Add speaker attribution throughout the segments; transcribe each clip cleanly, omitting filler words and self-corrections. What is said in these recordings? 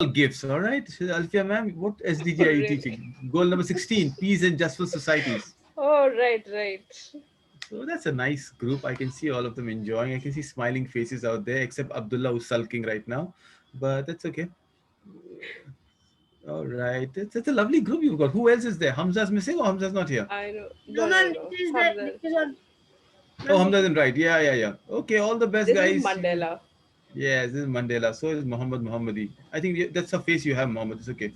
Speaker 1: gifts, all right? Alfia ma'am, what SDG
Speaker 2: Oh,
Speaker 1: are you
Speaker 2: really?
Speaker 1: teaching? Goal number 16, peace and justful societies.
Speaker 2: Oh, right, right.
Speaker 1: So that's a nice group. I can see all of them enjoying. I can see smiling faces out there, except Abdullah who's sulking right now. But that's okay. All right. That's a lovely group you've got. Who else is there? Hamza's missing or Hamza's not here?
Speaker 2: I know.
Speaker 3: No,
Speaker 2: No, no,
Speaker 3: ma'am,
Speaker 2: no.
Speaker 3: this
Speaker 2: Hamza.
Speaker 3: is a
Speaker 1: Oh,
Speaker 3: ma'am.
Speaker 1: Hamza isn't right. Yeah, yeah, yeah. Okay, all the best,
Speaker 2: This is
Speaker 1: guys.
Speaker 2: Mandela.
Speaker 1: Yes, this is Mandela. So is Muhammad Muhammadi. I think that's a face you have, Muhammad. It's okay.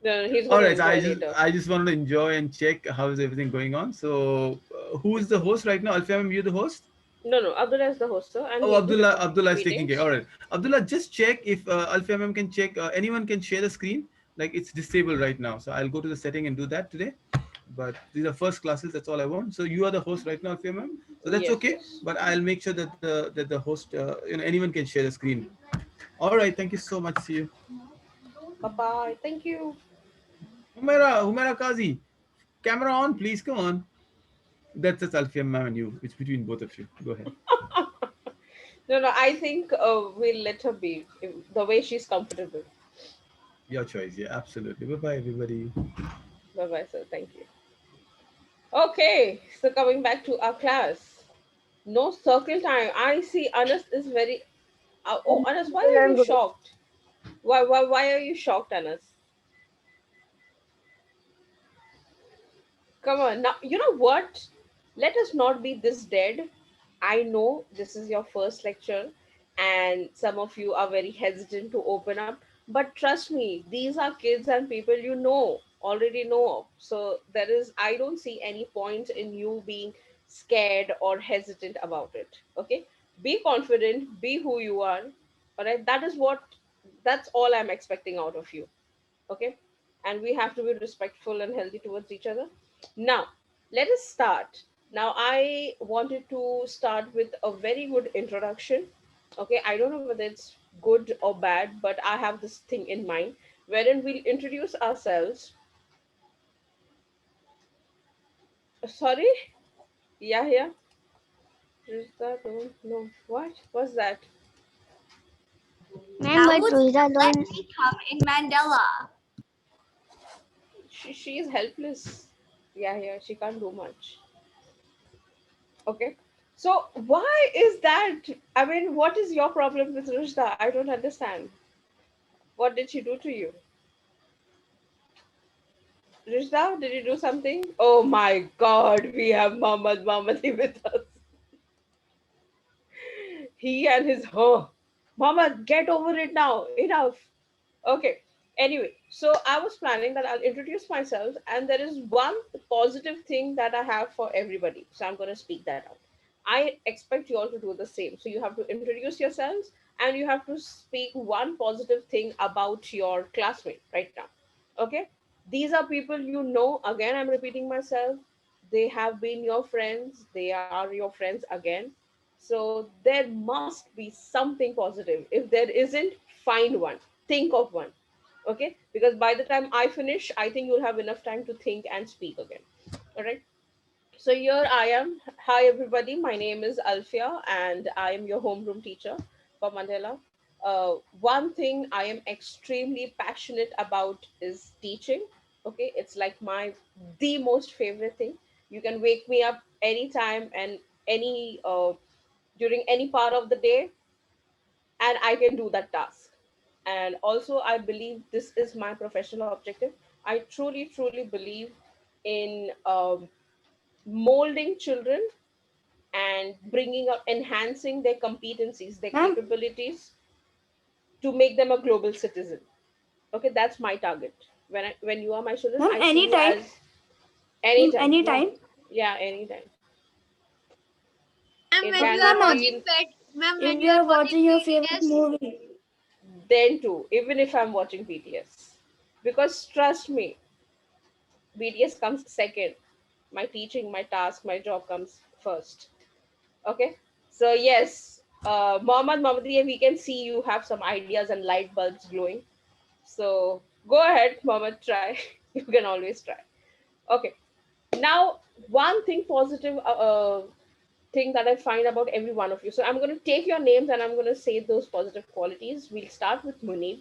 Speaker 2: No, no, he's
Speaker 1: All
Speaker 2: going to
Speaker 1: right. So
Speaker 2: enjoy later.
Speaker 1: I just wanted to enjoy and check how is everything going on. So who is the host right now? Alfia, am you the host?
Speaker 2: No, no. Abdullah is the host, sir, and
Speaker 1: Oh,
Speaker 2: he'll be
Speaker 1: Abdullah is taking care.
Speaker 2: repeating.
Speaker 1: All right, Abdullah, just check if Alfia ma'am can check. Anyone can share the screen. Like it's disabled right now, so I'll go to the setting and do that today. But these are first classes. That's all I want. So you are the host right now, Alfia ma'am. So that's
Speaker 2: Yes,
Speaker 1: okay.
Speaker 2: yes.
Speaker 1: But I'll make sure that the host, anyone can share the screen. All right. Thank you so much. See you,
Speaker 2: Bye bye. Thank you.
Speaker 1: Humaira Kazi. Camera on, please. Come on. That's Alfia ma'am and you. It's between both of you. Go ahead.
Speaker 2: No, no. I think we'll let her be the way she's comfortable.
Speaker 1: Your choice. Yeah, absolutely. Bye bye, everybody.
Speaker 2: Bye bye, sir. Thank you. Okay, so coming back to our class. No circle time. I see Anas is very. Oh, Anas, why are you shocked? Why are you shocked, Anas? Come on. Now, you know what? Let us not be this dead. I know this is your first lecture, and some of you are very hesitant to open up. But trust me, these are kids and people you know, already know of. So I don't see any point in you being scared or hesitant about it. Okay? Be confident, be who you are. All right? That's all I'm expecting out of you. Okay, and we have to be respectful and healthy towards each other. Now let us start. Now I wanted to start with a very good introduction. Okay, I don't know whether it's good or bad, but I have this thing in mind wherein we'll introduce ourselves. Sorry. Yeah. Is that, no, what was that?
Speaker 3: Ma'am,
Speaker 4: I
Speaker 3: but
Speaker 4: would
Speaker 3: Rosa
Speaker 4: let
Speaker 3: don't.
Speaker 4: me come in Mandela.
Speaker 2: She is helpless. Yeah, she can't do much. Okay. So why is that? I mean, what is your problem with Rushda? I don't understand. What did she do to you? Rushda, did you do something? Oh my God, we have Muhammad Mahmadi with us. He and his Muhammad, get over it now. Enough. Okay. Anyway, so I was planning that I'll introduce myself, and there is one positive thing that I have for everybody. So I'm going to speak that out. I expect you all to do the same. So you have to introduce yourselves and you have to speak one positive thing about your classmate right now. Okay? These are people you know. Again, I'm repeating myself. They have been your friends, they are your friends again. So there must be something positive. If there isn't, find one, think of one. Okay, because by the time I finish, I think you'll have enough time to think and speak again. All right, so here I am. Hi everybody, my name is Alfia and I am your homeroom teacher for Mandela. One thing I am extremely passionate about is teaching. Okay, it's like my the most favorite thing. You can wake me up anytime and any during any part of the day, and I can do that task. And also, I believe this is my professional objective. I truly believe in molding children and bringing up, enhancing their competencies, their
Speaker 3: Ma'am,
Speaker 2: capabilities to make them a global citizen. Okay, that's my target. When you are my children,
Speaker 3: ma'am,
Speaker 2: I see you
Speaker 3: anytime.
Speaker 2: as
Speaker 3: Ma'am,
Speaker 2: anytime. Yeah,
Speaker 3: anytime.
Speaker 2: yeah, anytime.
Speaker 4: And
Speaker 2: It
Speaker 4: when
Speaker 3: But
Speaker 4: you
Speaker 2: can
Speaker 4: are
Speaker 3: ma'am,
Speaker 4: watching
Speaker 2: be
Speaker 4: ma'am,
Speaker 3: if
Speaker 4: when
Speaker 3: you
Speaker 4: you are
Speaker 3: are
Speaker 4: watching
Speaker 3: watching your favorite
Speaker 4: BTS,
Speaker 3: movie,
Speaker 2: then too, even if I'm watching BTS, because trust me, BTS comes second. My teaching, my task, my job comes first. Okay. So yes, Mohammad Mahmoudi, we can see you have some ideas and light bulbs glowing. So go ahead, Mohammed, try. You can always try. Okay. Now, one thing positive. thing that I find about every one of you. So I'm going to take your names and I'm going to say those positive qualities. We'll start with Munib,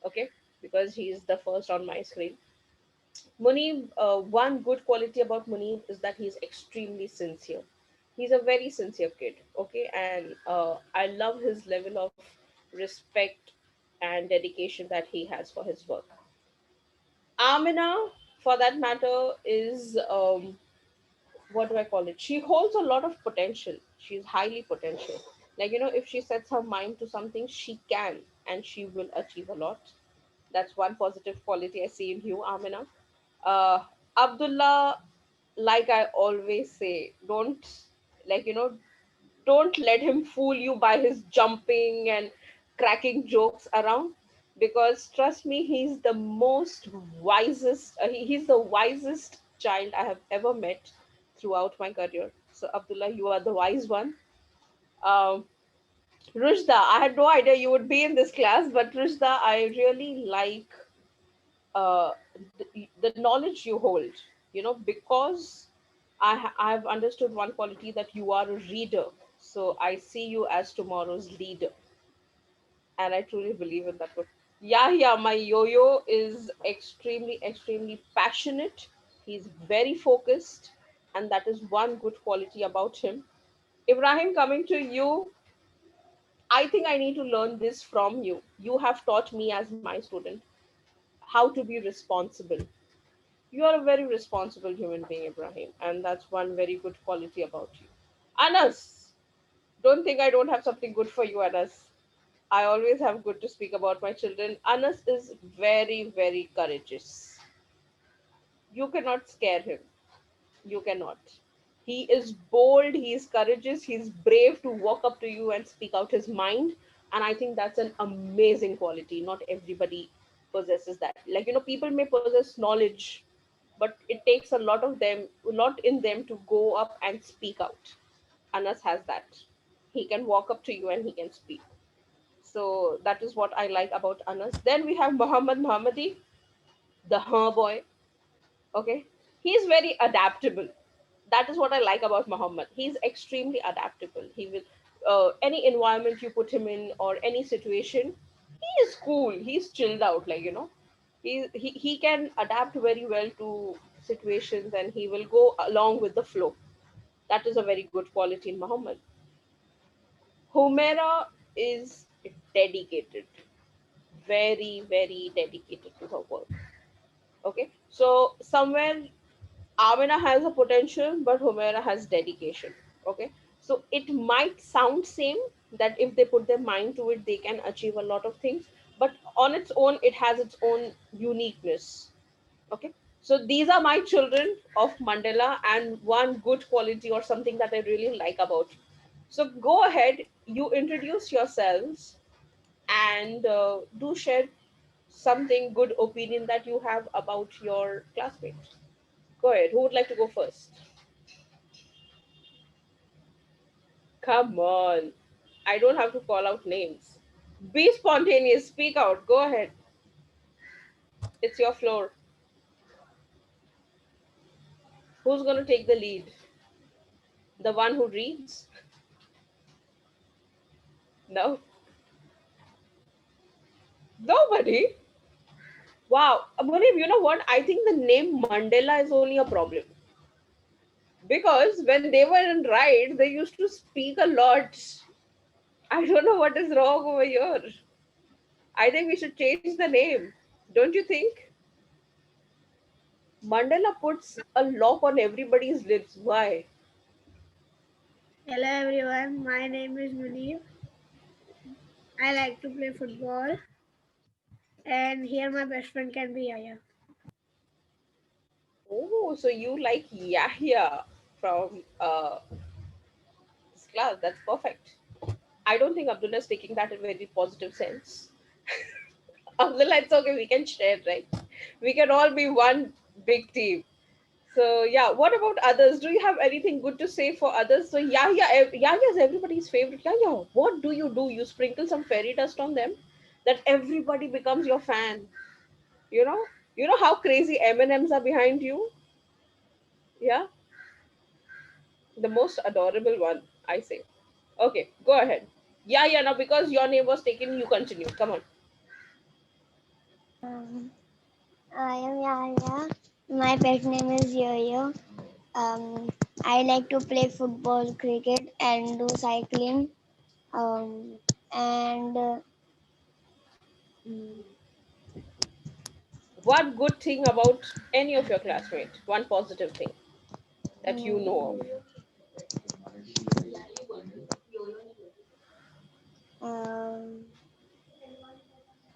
Speaker 2: okay, because he's the first on my screen. Munib, one good quality about Munib is that he's extremely sincere. He's a very sincere kid, okay, and I love his level of respect and dedication that he has for his work. Amina, for that matter, is what do I call it? She holds a lot of potential. She's highly potential. Like, if she sets her mind to something, she can and she will achieve a lot. That's one positive quality I see in you, Amina. Uh, Abdullah, like I always say, like, don't let him fool you by his jumping and cracking jokes around, because trust me, he's the most wisest he's the wisest child I have ever met throughout my career. So Abdullah, you are the wise one. um Rushda, I had no idea you would be in this class, but Rushda, I really like uh, the knowledge you hold, because I've understood one quality, that you are a reader. So I see you as tomorrow's leader, and I truly believe in that. Yeah, my yo-yo is extremely, extremely passionate. He's very focused, and that is one good quality about him. Ibrahim, coming to you, I think I need to learn this from you. You have taught me as my student how to be responsible. You are a very responsible human being, Ibrahim, and that's one very good quality about you. Anas, don't think I don't have something good for you, Anas. I always have good to speak about my children. Anas is very, very courageous. You cannot scare him. You cannot. He is bold, he is courageous, he is brave to walk up to you and speak out his mind. And I think that's an amazing quality. Not everybody possesses that. Like, people may possess knowledge, but it takes a lot in them to go up and speak out. Anas has that. He can walk up to you and he can speak. So that is what I like about Anas. Then we have Muhammad Muhammadi, the boy. Okay, he's very adaptable. That is what I like about Muhammad. He's extremely adaptable. He will, any environment you put him in or any situation, he is cool. He's chilled out. Like, he can adapt very well to situations, and he will go along with the flow. That is a very good quality in Muhammad. Humaira is dedicated, very, very dedicated to her work. Okay, so somewhere Amina has a potential, but Humaira has dedication. Okay, so it might sound same, that if they put their mind to it, they can achieve a lot of things. But on its own, it has its own uniqueness. Okay, so these are my children of Mandela, and one good quality or something that I really like about you. So go ahead, you introduce yourselves, and do share something good opinion that you have about your classmates. Go ahead. Who would like to go first? Come on. I don't have to call out names. Be spontaneous. Speak out. Go ahead. It's your floor. Who's going to take the lead? The one who reads? No. Nobody. Wow. Munib, you know what? I think the name Mandela is only a problem. Because when they were in ride, they used to speak a lot. I don't know what is wrong over here. I think we should change the name. Don't you think? Mandela puts a lock on everybody's lips. Why?
Speaker 3: Hello everyone, my name is Munir. I like to play football, and here my best friend can be Yaya.
Speaker 2: Oh, so you like Yahya from this class. That's perfect. I don't think Abdullah is taking that in a very positive sense. Abdullah, it's okay. We can share, right? We can all be one big team. So yeah, what about others? Do you have anything good to say for others? So Yahya is everybody's favorite. Yahya, what do you do? You sprinkle some fairy dust on them, that everybody becomes your fan. You know, you know how crazy M&Ms are behind you. Yeah, the most adorable one. I say. Okay, go ahead. Yeah, yeah, now because your name was taken, you continue. Come on.
Speaker 5: Um, I am Yaya. My pet name is Yo-Yo. Um, I like to play football, cricket, and do cycling. Um, and mm,
Speaker 2: What good thing about any of your classmates? One positive thing that you know of.
Speaker 5: mm, um,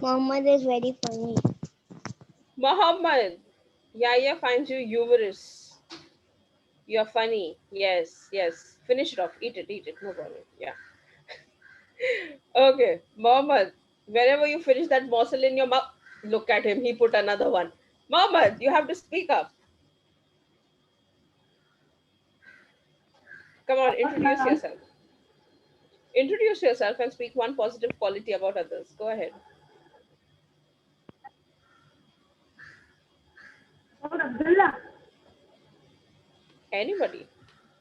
Speaker 5: Mohammed is very funny.
Speaker 2: Muhammad, Yaya finds you humorous. You're funny. Yes, yes. Finish it off. Eat it. No problem. Yeah. Okay, Mohammed, whenever you finish that morsel in your mouth, look at him. He put another one. Mohammed, you have to speak up. Come on, introduce yourself. Introduce yourself and speak one positive quality about others. Go ahead.
Speaker 6: About Abdullah.
Speaker 2: Anybody.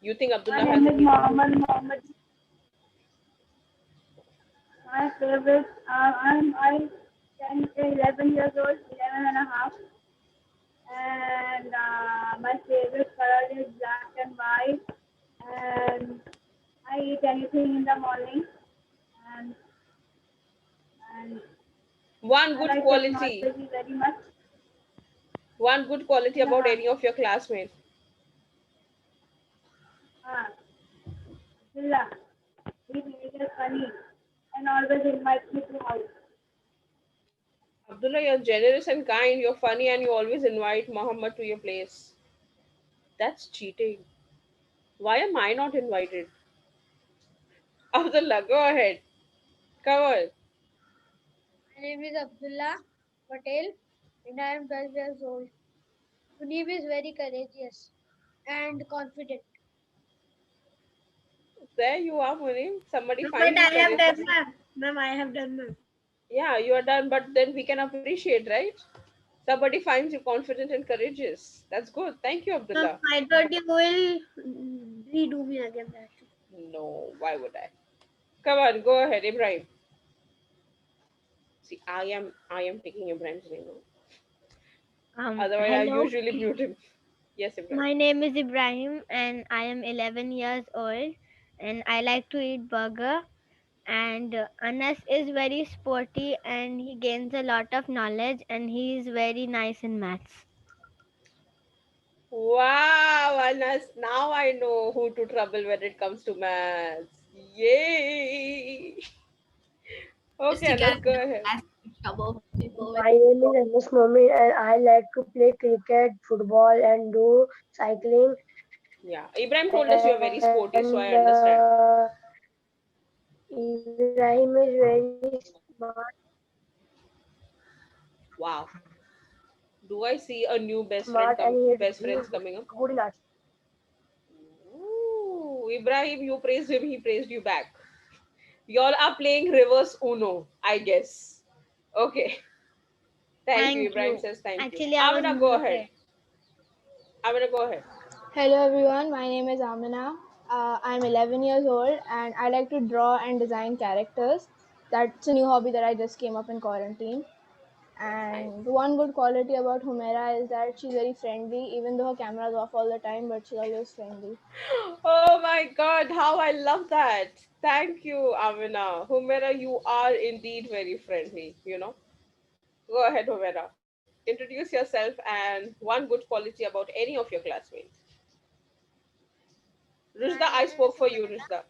Speaker 2: You think
Speaker 6: My
Speaker 2: Abdullah has
Speaker 6: name is
Speaker 2: any?
Speaker 6: Muhammad Muhammad. My favorite, I 10, 11 years old, 11 and a half, and my favorite color is black and white, and I eat anything in the morning, and and
Speaker 2: One
Speaker 6: I
Speaker 2: good
Speaker 6: like
Speaker 2: quality.
Speaker 6: technology very much.
Speaker 2: One good quality about
Speaker 6: Abdullah,
Speaker 2: any of your classmates.
Speaker 6: uh, Abdullah, he is funny and always invites me to house.
Speaker 2: Abdullah, you're generous and kind. You're funny and you always invite Muhammad to your place. That's cheating. Why am I not invited? Abdullah, go ahead. Come on.
Speaker 3: My name is Abdullah Patel and I am 12 years old. Munib is very courageous and confident.
Speaker 2: There you are, Munim. Somebody
Speaker 3: No, but
Speaker 2: finds you
Speaker 3: I have done,
Speaker 2: courageous.
Speaker 3: ma'am. Ma'am, I have done, ma'am.
Speaker 2: Yeah, you are done, but then we can appreciate, right? Somebody finds you confident and courageous. That's good. Thank you,
Speaker 3: Ma'am,
Speaker 2: Abdullah.
Speaker 3: I thought you will redo me again. That.
Speaker 2: No, why would I? Come on, go ahead, Ibrahim. See, I am taking Ibrahim's name now. Otherwise, I
Speaker 5: Hello.
Speaker 2: usually mute him. Yes, Ibrahim.
Speaker 5: My name is Ibrahim, and I am 11 years old, and I like to eat burger. And Anas is very sporty, and he gains a lot of knowledge, and he is very nice in maths.
Speaker 2: Wow, Anas, now I know who to trouble when it comes to maths. Yay!
Speaker 4: Just
Speaker 2: Okay,
Speaker 4: to
Speaker 2: Anas,
Speaker 4: get
Speaker 2: go ahead.
Speaker 4: in trouble with people with.
Speaker 6: My name is Anas Momin and I like to play cricket, football and do cycling
Speaker 2: Yeah, Ibrahim told us you're very
Speaker 6: and
Speaker 2: sporty, so I understand.
Speaker 6: Ibrahim is very smart
Speaker 2: Wow. Do I see a new best
Speaker 6: he is
Speaker 2: friends coming up?
Speaker 6: good in arts.
Speaker 2: Ooh, Ibrahim, you praised him, he praised you back. Y'all are playing reverse Uno, I guess. Okay. Thank you.
Speaker 5: Thank
Speaker 2: Ibrahim
Speaker 5: you.
Speaker 2: says thank you.
Speaker 5: Actually, I was
Speaker 2: Amina, go ahead.
Speaker 5: muted.
Speaker 2: Amina, go ahead.
Speaker 7: Hello everyone, my name is Amina. I'm 11 years old and I like to draw and design characters. That's a new hobby that I just came up in quarantine.
Speaker 2: Nice.
Speaker 7: And one good quality about Humera is that she's very friendly, even though her camera is off all the time, but she's always friendly.
Speaker 2: Oh my god, how I love that. Thank you, Amina. Humera, you are indeed very friendly. Go ahead, Humera. Introduce yourself and one good quality about any of your classmates. Rushda,
Speaker 5: My
Speaker 2: I
Speaker 5: name is
Speaker 2: spoke for you,
Speaker 5: Humaira.
Speaker 2: Rushda.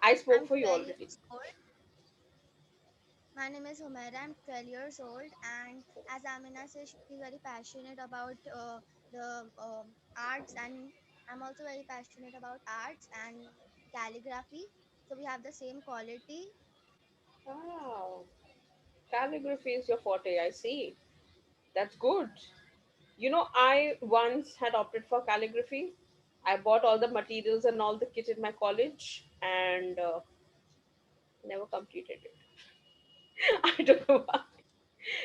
Speaker 2: I spoke
Speaker 5: I'm
Speaker 2: for you
Speaker 5: 12
Speaker 2: already.
Speaker 5: years old. My name is Humaira. I'm 12 years old, and as Amina says, she's very passionate about the arts, and I'm also very passionate about arts and calligraphy. So we have the same quality.
Speaker 2: Wow. Calligraphy is your forte, I see. That's good. I once had opted for calligraphy. I bought all the materials and all the kit in my college and never completed it. I don't know why.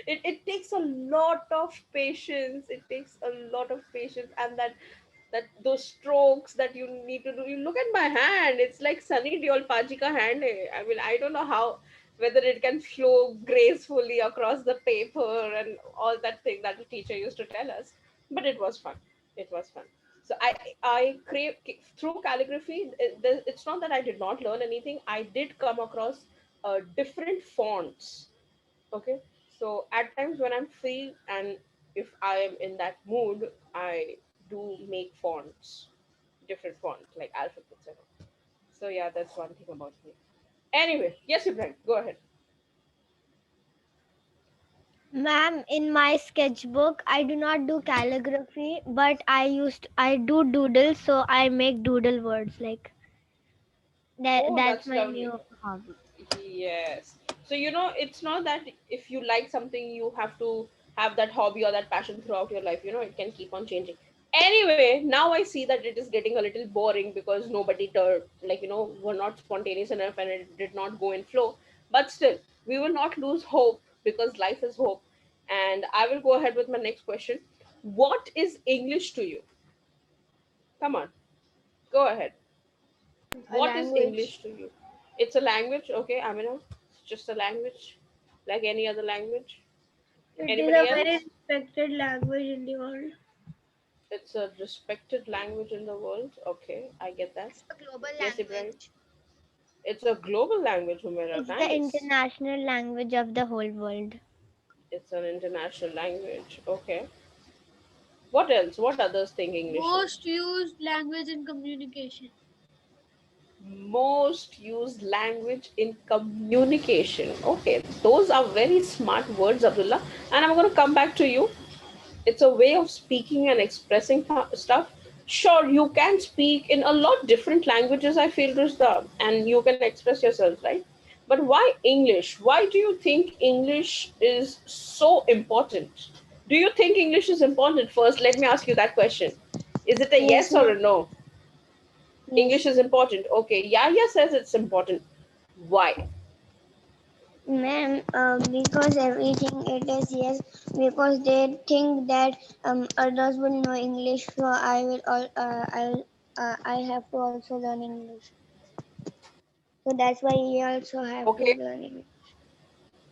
Speaker 2: It takes a lot of patience. It takes a lot of patience, and that That those strokes that you need to do. You look at my hand; it's like Sunny Deol Paji ka hand. I mean, I don't know how whether it can flow gracefully across the paper and all that thing that the teacher used to tell us. But it was fun. It was fun. So I crave through calligraphy. It's not that I did not learn anything. I did come across different fonts. Okay, so at times when I'm free and if I am in that mood, I do make fonts, different fonts like alphabets and all. So yeah, that's one thing about me. Anyway, yes, Ibrahim, go ahead.
Speaker 3: Ma'am, in my sketchbook, I do not do calligraphy, but I do doodle, so I make doodle words like that.
Speaker 2: Oh,
Speaker 3: That's
Speaker 2: that's
Speaker 3: my
Speaker 2: lovely.
Speaker 3: new hobby.
Speaker 2: Yes. So, it's not that if you like something, you have to have that hobby or that passion throughout your life. It can keep on changing. Anyway, now I see that it is getting a little boring because nobody, were not spontaneous enough and it did not go in flow. But still, we will not lose hope because life is hope. And I will go ahead with my next question. What is English to you? Come on, go ahead.
Speaker 7: A
Speaker 2: What is
Speaker 7: language.
Speaker 2: English to you? It's a language, okay, Amina. It's just a language, like any other language.
Speaker 3: It is
Speaker 2: Anybody
Speaker 3: a very
Speaker 2: else?
Speaker 3: respected language in the world.
Speaker 2: It's a respected language in the world. Okay, I get that.
Speaker 5: It's a global
Speaker 2: Yes, Ibrahim.
Speaker 5: language.
Speaker 2: It's a global language, Humaira.
Speaker 3: It's the
Speaker 2: Nice.
Speaker 3: international language of the whole world.
Speaker 2: It's an international language. Okay. What else? What others think English is?
Speaker 6: Most used language in communication.
Speaker 2: Most used language in communication. Okay, those are very smart words, Abdullah. And I'm going to come back to you. It's a way of speaking and expressing stuff. Sure, you can speak in a lot different languages, I feel, Rishda, and you can express yourself, right? But why English? Why do you think English is so important? Do you think English is important? First, let me ask you that question. Is it a
Speaker 3: Yes,
Speaker 2: yes or a
Speaker 3: ma'am.
Speaker 2: no? English
Speaker 3: Yes.
Speaker 2: is important. Okay, Yaya says it's important. Why?
Speaker 3: Ma'am, because everything it is yes, because they think that others will know English, so I have to also learn English. So that's why you also have to
Speaker 2: Okay.
Speaker 3: learn English.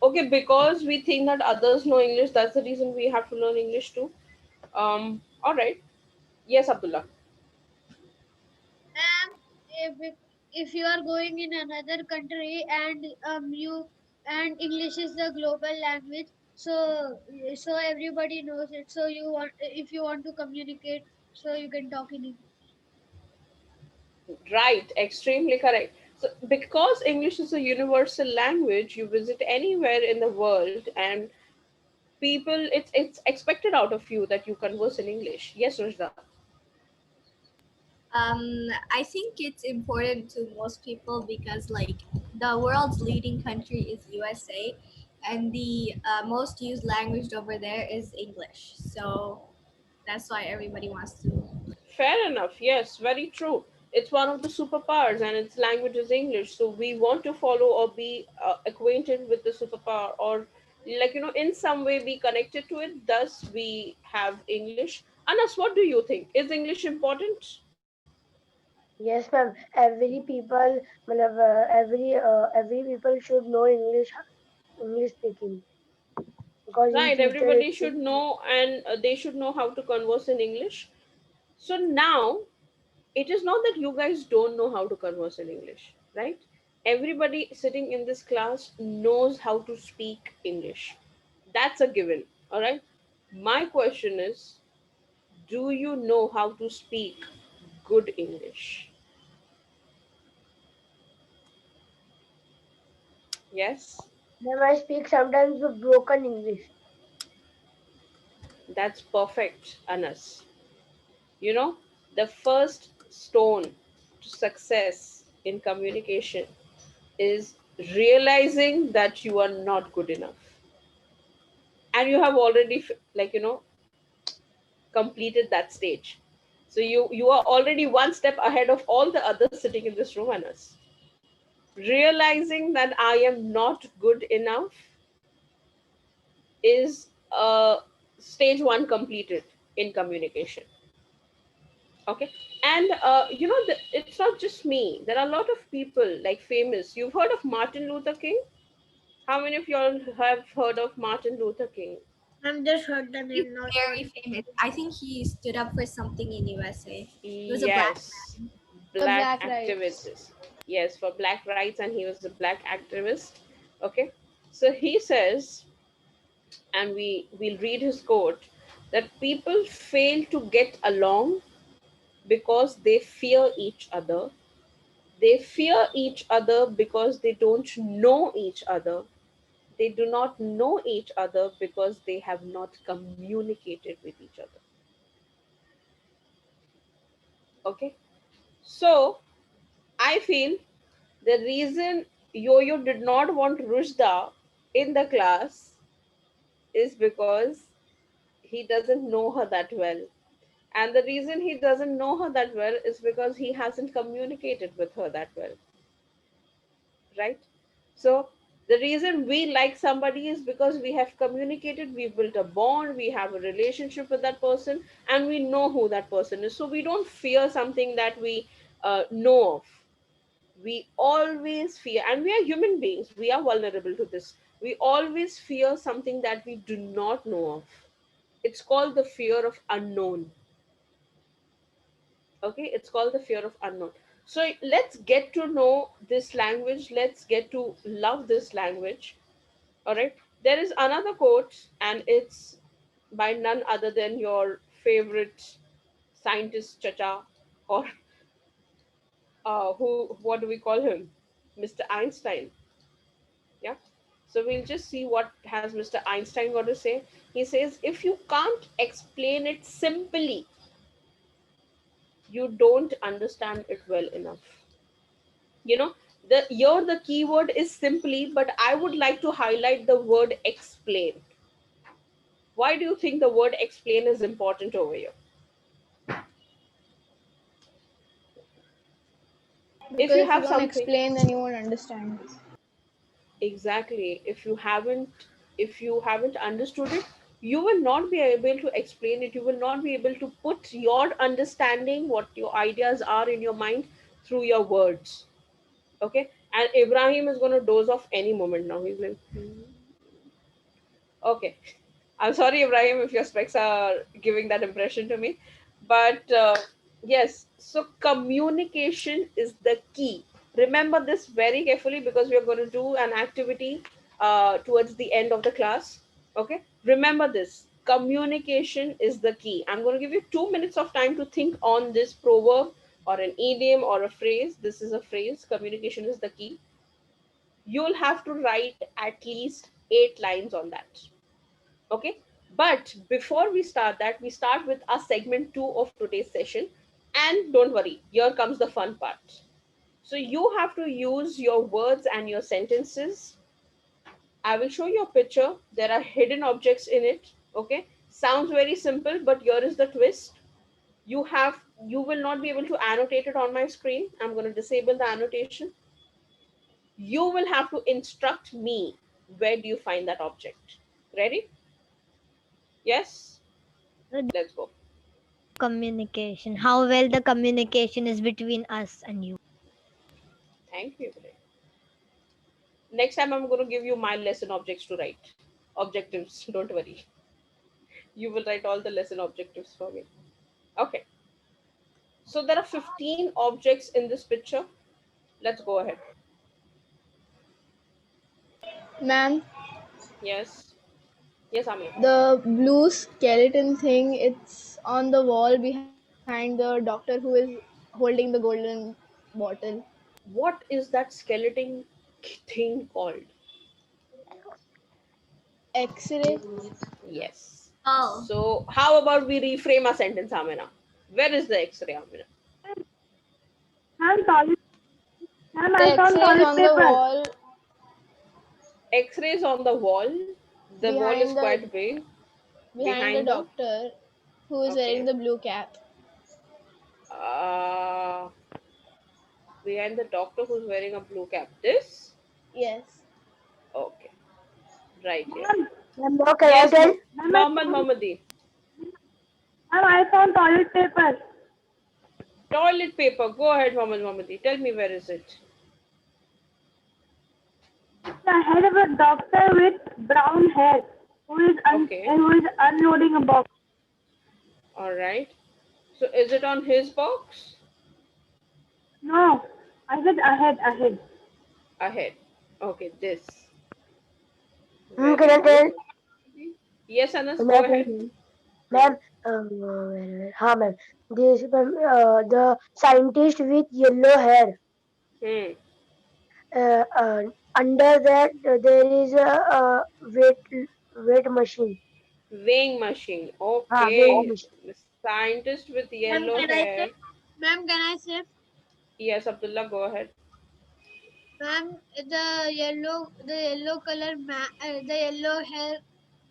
Speaker 2: Okay, because we think that others know English, that's the reason we have to learn English too. All right. Yes, Abdullah.
Speaker 6: And if you are going in another country and you and English is the global language, so everybody knows it. So you want if you want to communicate, so you can talk in English.
Speaker 2: Right, extremely correct. So, because English is a universal language, you visit anywhere in the world, and people, it's expected out of you that you converse in English. Yes, Rajda.
Speaker 4: I think it's important to most people because, like, the world's leading country is USA, and the most used language over there is English. So that's why everybody wants to.
Speaker 2: Fair enough. Yes, very true. It's one of the superpowers, and its language is English. So we want to follow or be acquainted with the superpower, or in some way be connected to it. Thus, we have English. Anas, what do you think? Is English important?
Speaker 8: Yes, ma'am. Every people, matlab, every people should know English speaking because in
Speaker 2: Right,
Speaker 8: future
Speaker 2: everybody
Speaker 8: it's
Speaker 2: should know, and they should know how to converse in English. So now, it is not that you guys don't know how to converse in English, right? Everybody sitting in this class knows how to speak English. That's a given, all right? My question is, do you know how to speak good English? Yes,
Speaker 8: they might speak sometimes with broken English.
Speaker 2: that's perfect, Anas. You know, the first stone to success in communication is realizing that you are not good enough, and you have already completed that stage. So you are already one step ahead of all the others sitting in this room and us. Realizing that I am not good enough is stage one completed in communication. Okay. And it's not just me. There are a lot of people like famous. You've heard of Martin Luther King? How many of y'all have heard of Martin Luther King?
Speaker 3: I'm just heard the
Speaker 4: He's
Speaker 3: name, not
Speaker 4: very famous. I think he stood up for something in USA. He was a black
Speaker 2: Yes,
Speaker 4: man.
Speaker 7: The
Speaker 2: black
Speaker 7: black rights.
Speaker 2: activist. Yes, for black rights, and he was a black activist. Okay, so he says, and we'll read his quote, that people fail to get along because they fear each other. They fear each other because they don't know each other. They do not know each other because they have not communicated with each other. Okay, so I feel the reason Yo-Yo did not want Rushda in the class is because he doesn't know her that well. And the reason he doesn't know her that well is because he hasn't communicated with her that well, right? So the reason we like somebody is because we have communicated, we've built a bond, we have a relationship with that person, and we know who that person is. So we don't fear something that we know of. We always fear, and we are human beings, we are vulnerable to this. We always fear something that we do not know of. It's called the fear of unknown. Okay, it's called the fear of unknown. So let's get to know this language, let's get to love this language. All right, there is another quote, and it's by none other than your favorite scientist chacha, or what do we call him, Mr. Einstein. Yeah. So we'll just see what has Mr. Einstein got to say. He says, if you can't explain it simply, you don't understand it well enough. You know, the keyword is simply, but I would like to highlight the word explain. Why do you think the word explain is important over here? If
Speaker 7: Because
Speaker 2: you
Speaker 7: if you
Speaker 2: have
Speaker 7: don't
Speaker 2: something,
Speaker 7: explain, then you won't understand.
Speaker 2: exactly, if you haven't understood it, you will not be able to explain it, you will not be able to put your understanding, what your ideas are in your mind, through your words. Okay, and Ibrahim is going to doze off any moment now. He's like, okay. I'm sorry, Ibrahim, if your specs are giving that impression to me. But yes, so communication is the key. Remember this very carefully because we are going to do an activity towards the end of the class. Okay, remember this, communication is the key. I'm going to give you 2 minutes of time to think on this proverb or an idiom or a phrase. This is a phrase, communication is the key. You'll have to write at least 8 lines on that. Okay, but before we start that, we start with our segment 2 of today's session. And don't worry, here comes the fun part. So you have to use your words and your sentences. I will show you a picture, there are hidden objects in it. Okay, sounds very simple, but here is the twist. You will not be able to annotate it on my screen. I'm going to disable the annotation. You will have to instruct me, where do you find that object? Ready? Yes,
Speaker 9: So
Speaker 2: let's go.
Speaker 9: communication. How well the communication is between us and you.
Speaker 2: Thank you. Next time I'm going to give you my lesson objects to write. Objectives, don't worry. You will write all the lesson objectives for me. Okay. So there are 15 objects in this picture. Let's go ahead.
Speaker 7: Ma'am,
Speaker 2: Yes. Yes, Amir.
Speaker 7: the blue skeleton thing, it's on the wall behind the doctor who is holding the golden bottle.
Speaker 2: What is that skeleton thing called?
Speaker 7: X-ray.
Speaker 2: Yes.
Speaker 4: Oh,
Speaker 2: So how about we reframe a sentence, Amina? Where is the X-ray, Amina?
Speaker 6: Ma'am, toilet. Ma'am,
Speaker 7: The
Speaker 6: I found
Speaker 7: X-ray is
Speaker 6: toilet
Speaker 7: on the
Speaker 6: paper.
Speaker 7: wall
Speaker 2: X-ray is on the wall. The wall is
Speaker 7: behind the
Speaker 2: quite big.
Speaker 7: behind the
Speaker 2: Behind the,
Speaker 7: doctor who is wearing
Speaker 2: okay.
Speaker 7: the blue cap.
Speaker 2: Uh, Behind the doctor who's wearing a blue cap. This?
Speaker 7: Yes.
Speaker 2: Okay. Right here.
Speaker 6: Ma'am,
Speaker 8: Ma'am, now can I
Speaker 2: Yes,
Speaker 8: tell?
Speaker 6: ma'am,
Speaker 2: Mohammed Mohammadi.
Speaker 6: I found toilet paper.
Speaker 2: Toilet paper. Go ahead, Mohammed Mohammadi. Tell me, where is it?
Speaker 6: It's the head of a doctor with brown hair
Speaker 2: Okay.
Speaker 6: who is unloading a box.
Speaker 2: All right. So is it on his box?
Speaker 6: No, I said ahead.
Speaker 2: Ahead. Okay, this.
Speaker 8: Can
Speaker 2: Very
Speaker 8: I
Speaker 2: good.
Speaker 8: tell?
Speaker 2: Yes, Anas,
Speaker 8: Can I
Speaker 2: go
Speaker 8: tell
Speaker 2: ahead.
Speaker 8: you?
Speaker 2: Hmm.
Speaker 8: Ma'am, हाँ ma'am. This ma'am, the scientist with yellow hair.
Speaker 2: Hmm.
Speaker 8: Uh, uh, Under that there is a weight machine.
Speaker 2: Weighing machine.
Speaker 8: Weighing
Speaker 2: Okay.
Speaker 8: machine.
Speaker 2: The scientist with
Speaker 3: Ma'am,
Speaker 2: yellow
Speaker 3: can I say?
Speaker 2: hair.
Speaker 3: Ma'am, can I say?
Speaker 2: Yes, Abdullah, go ahead.
Speaker 3: Ma'am, the yellow hair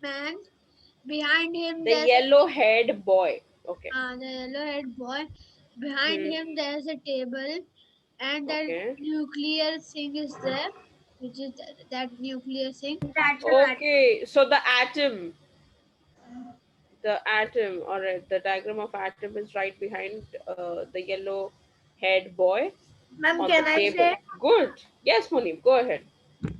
Speaker 3: man. Behind him,
Speaker 2: The
Speaker 3: there's
Speaker 2: yellow haired boy. Okay.
Speaker 3: the yellow haired boy. Behind
Speaker 2: Hmm.
Speaker 3: him, there's a table, and that
Speaker 2: Okay.
Speaker 3: nuclear thing is there, which is that nuclear thing.
Speaker 2: Okay. So the atom. The atom. All right. The diagram of atom is right behind the yellow haired boy
Speaker 3: Ma'am,
Speaker 2: on the
Speaker 3: can I
Speaker 2: table.
Speaker 3: say?
Speaker 2: Good. Yes, Munib, go ahead.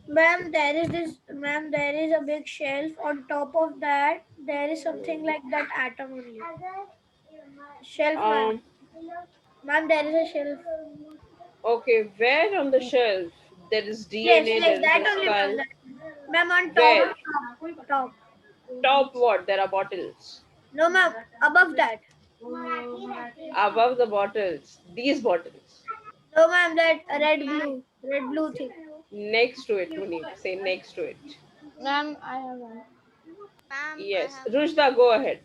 Speaker 3: Ma'am, there is a big shelf. On top of that, there is something like that atom only. Shelf, ma'am.
Speaker 2: Um.
Speaker 3: Ma'am, there is a shelf.
Speaker 2: Okay. Where on the shelf? There is
Speaker 3: Yes,
Speaker 2: DNA.
Speaker 3: yes,
Speaker 2: There is
Speaker 3: that
Speaker 2: a
Speaker 3: only, ma'am.
Speaker 2: skull.
Speaker 3: Ma'am, on top,
Speaker 2: Where?
Speaker 3: top.
Speaker 2: Top what? There are bottles.
Speaker 3: No, ma'am, above that.
Speaker 2: Above the bottles. These bottles.
Speaker 3: No, ma'am, that red blue thing.
Speaker 2: Next to it, Munib. Say next to it.
Speaker 7: Ma'am, I have one.
Speaker 5: Ma'am, I
Speaker 2: Yes.
Speaker 5: have one.
Speaker 2: Rushda, go ahead.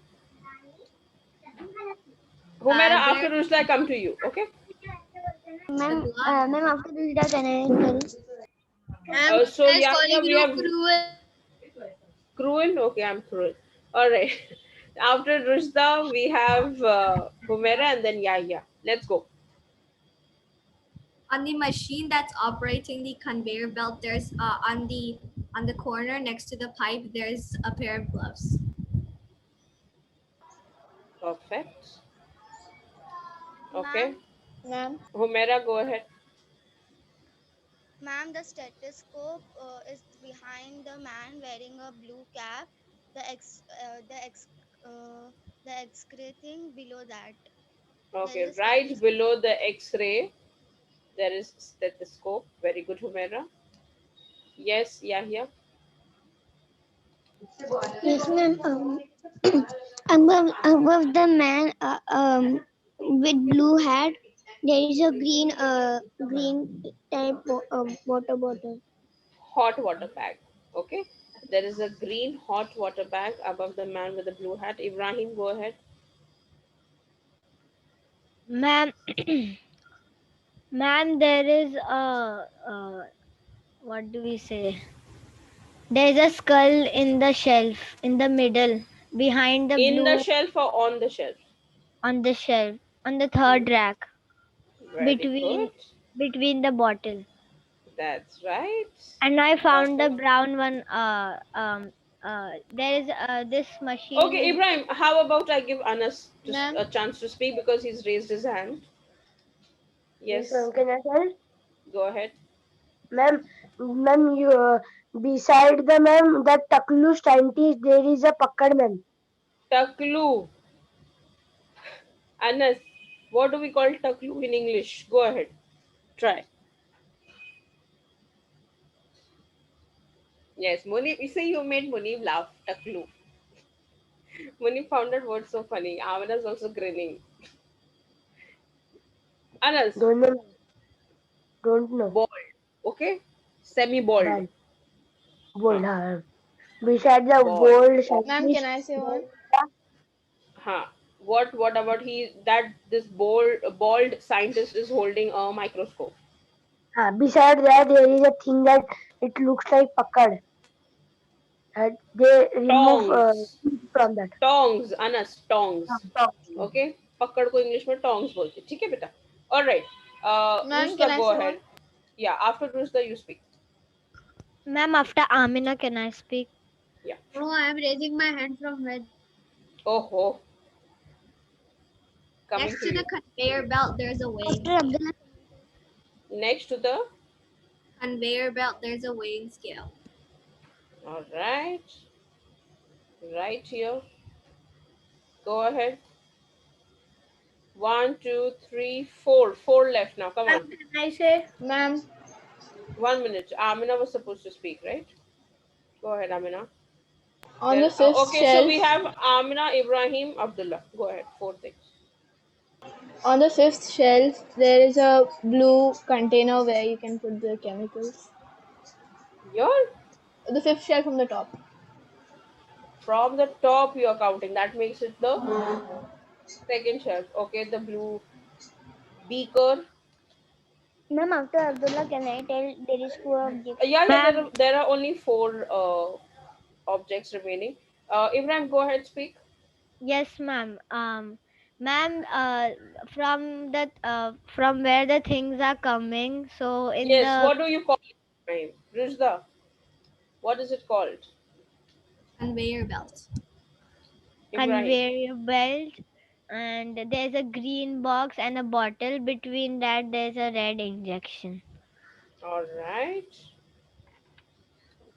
Speaker 2: Humaira,
Speaker 4: There,
Speaker 2: after Rushda, I come to you. Okay?
Speaker 4: Abdullah.
Speaker 8: Ma'am, after this, can I tell?
Speaker 2: So,
Speaker 3: As
Speaker 2: yeah, yeah,
Speaker 3: calling
Speaker 2: we
Speaker 3: you
Speaker 2: have
Speaker 3: cruel.
Speaker 2: cruel. Okay, I'm cruel. All right. After Rushda, we have Humaira and then Yahya. Let's go.
Speaker 4: On the machine that's operating the conveyor belt, there's on the corner next to the pipe, there's a pair of gloves.
Speaker 2: Perfect. Okay.
Speaker 5: Ma'am,
Speaker 7: Ma'am,
Speaker 2: Humaira, go ahead.
Speaker 5: ma'am, the stethoscope is behind the man wearing a blue cap. The ex, uh, the ex, the X-ray thing below that. There is
Speaker 2: Okay,
Speaker 5: a
Speaker 2: right
Speaker 5: stethoscope.
Speaker 2: below the X-ray, there is stethoscope. Very good, Humaira. Yes, Yahya.
Speaker 8: Yes, ma'am. Above the man with blue hat, there is a green type water bottle.
Speaker 2: Hot water bag. Okay. There is a green hot water bag above the man with the blue hat. Ibrahim, go ahead.
Speaker 9: Ma'am, ma'am, there is what do we say? There's a skull in the shelf in the middle, behind the
Speaker 2: In the
Speaker 9: blue
Speaker 2: shelf or on the shelf?
Speaker 9: on the shelf, on the
Speaker 2: Hmm.
Speaker 9: third rack,
Speaker 2: Very good.
Speaker 9: between between the bottle.
Speaker 2: That's right.
Speaker 9: And I found the
Speaker 2: Perfect.
Speaker 9: brown one. There is this machine
Speaker 2: Okay,
Speaker 9: is
Speaker 2: Ibrahim, how about I give Anas just
Speaker 7: ma'am,
Speaker 2: a chance to speak because he's raised his hand?
Speaker 8: Yes,
Speaker 2: Yes,
Speaker 8: ma'am. Can I tell?
Speaker 2: go ahead.
Speaker 8: Ma'am, you beside the ma'am that Taklu scientist there is a Pakkad ma'am.
Speaker 2: Taklu. Anas, what do we call taklu in English? Go ahead. Try. Yes, Munib. You see, you made Munib laugh. Taklu. Munib found that word so funny. Amina's also grinning. Anas,
Speaker 8: Don't know. Don't know.
Speaker 2: bald. Okay? Semi bald.
Speaker 8: Bald. Bold.
Speaker 2: Huh.
Speaker 8: Beside the
Speaker 2: Bald.
Speaker 8: bold
Speaker 7: ma'am, can
Speaker 8: scientist,
Speaker 7: I say
Speaker 8: there
Speaker 7: one?
Speaker 8: is a
Speaker 2: Huh. What about this bald scientist is holding a microscope?
Speaker 8: beside that there is a thing that it looks like Pakkad. They remove
Speaker 2: Tongs.
Speaker 8: teeth from that.
Speaker 2: Tongs, Anas, tongs.
Speaker 8: Top.
Speaker 2: Okay पकड़ को English में tongs बोलते ठीक है बेटा alright
Speaker 7: Ma'am,
Speaker 2: Rushda
Speaker 7: can I
Speaker 2: go
Speaker 7: say one?
Speaker 2: Ahead या after Rushda you speak
Speaker 9: ma'am after Amina. Can I speak?
Speaker 2: yeah
Speaker 3: No, I am raising my hand from where?
Speaker 2: oh Coming
Speaker 4: Next
Speaker 2: to
Speaker 4: to the
Speaker 2: you.
Speaker 4: conveyor belt, there's a weighing
Speaker 8: After
Speaker 4: scale.
Speaker 8: Abdullah.
Speaker 2: Next to the.
Speaker 4: Conveyor belt, there's a weighing scale.
Speaker 2: All right. Right here. Go ahead. One, two, three, four. Four left now. Come on.
Speaker 3: Can I say?
Speaker 7: Ma'am,
Speaker 2: 1 minute. Amina was supposed to speak, right? Go ahead, Amina.
Speaker 7: on the
Speaker 2: Then,
Speaker 7: fifth
Speaker 2: okay, so
Speaker 7: shelf,
Speaker 2: we have Amina, Ibrahim, Abdullah. Go ahead. Four things.
Speaker 7: on the fifth shelf, there is a blue container where you can put the chemicals.
Speaker 2: Your
Speaker 7: The fifth shelf from the top.
Speaker 2: from the top you are counting. That makes it the second shelf. Okay, the blue beaker.
Speaker 8: Ma'am, after Abdullah, can I tell there is four objects?
Speaker 2: Yeah. There
Speaker 9: Ma'am,
Speaker 2: are there are only four objects remaining. Ibrahim, go ahead. Speak.
Speaker 9: yes, ma'am. Ma'am, from where the things are coming. So in
Speaker 2: Yes.
Speaker 9: the
Speaker 2: What do you call it, Ibrahim? Rujda. What is it called?
Speaker 4: Conveyor belt.
Speaker 2: Ibrahim.
Speaker 9: conveyor belt, and there's a green box and a bottle. Between that, there's a red injection.
Speaker 2: All right.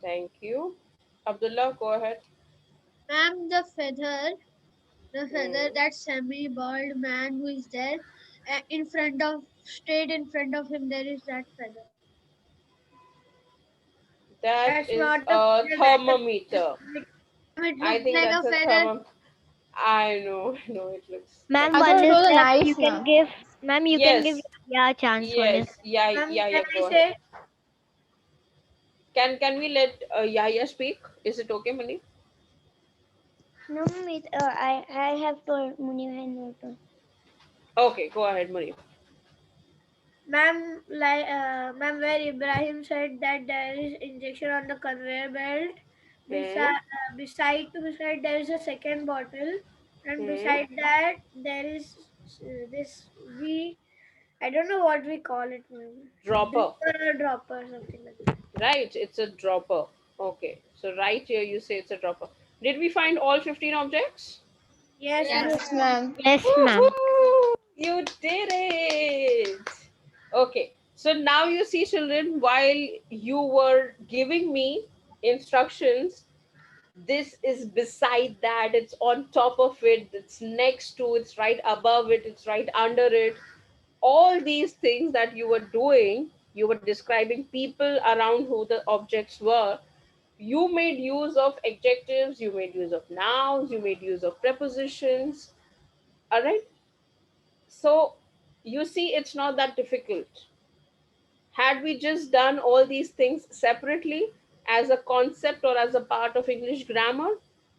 Speaker 2: Thank you. Abdullah, go ahead.
Speaker 6: Ma'am, the feather,
Speaker 2: Hmm.
Speaker 6: that semi-bald man who is there, straight in front of him, there is that feather.
Speaker 2: That
Speaker 3: That's
Speaker 2: is
Speaker 3: not a
Speaker 2: a
Speaker 3: feather,
Speaker 2: thermometer.
Speaker 6: Ma'am, it
Speaker 2: I
Speaker 6: looks
Speaker 2: think
Speaker 6: like
Speaker 2: that's
Speaker 6: a
Speaker 2: a
Speaker 6: feather.
Speaker 2: thermom. I know. I know. It looks like
Speaker 9: Ma'am,
Speaker 7: I
Speaker 2: a
Speaker 9: one
Speaker 7: thought it
Speaker 9: is
Speaker 7: was a
Speaker 2: thermometer.
Speaker 9: left. You
Speaker 7: knife,
Speaker 9: can
Speaker 7: ma'am.
Speaker 9: give, ma'am, you can give
Speaker 2: Yes.
Speaker 9: yeah a chance. One is
Speaker 2: Yes. Yeah.
Speaker 3: Ma'am,
Speaker 2: Yeah.
Speaker 3: can
Speaker 2: Yeah.
Speaker 3: I
Speaker 2: Go ahead.
Speaker 3: say?
Speaker 2: Can we let Yahya speak? Is it okay, Mani?
Speaker 8: No, ma'am, I have told Munir and no told.
Speaker 2: Okay. Go ahead, Mani.
Speaker 3: Ma'am, where Ibrahim said that there is injection on the conveyor belt.
Speaker 2: Hmm.
Speaker 3: Beside there is a second bottle, and
Speaker 2: Hmm.
Speaker 3: beside that there is this we I don't know what we call it, ma'am.
Speaker 2: Dropper.
Speaker 3: Dripper or dropper, something like that.
Speaker 2: Right. It's a dropper. Okay. So right here you say it's a dropper. Did we find all 15 objects?
Speaker 3: Yes, ma'am.
Speaker 4: Yes.
Speaker 7: Yes, ma'am.
Speaker 9: yes, ma'am.
Speaker 2: Woohoo! You did it. Okay. So now you see, children, while you were giving me instructions, this is beside that, it's on top of it, it's next to, it's right above it, it's right under it. All these things that you were doing, you were describing people around who the objects were. You made use of adjectives, you made use of nouns, you made use of prepositions. All right. So you see, it's not that difficult. Had we just done all these things separately as a concept or as a part of English grammar,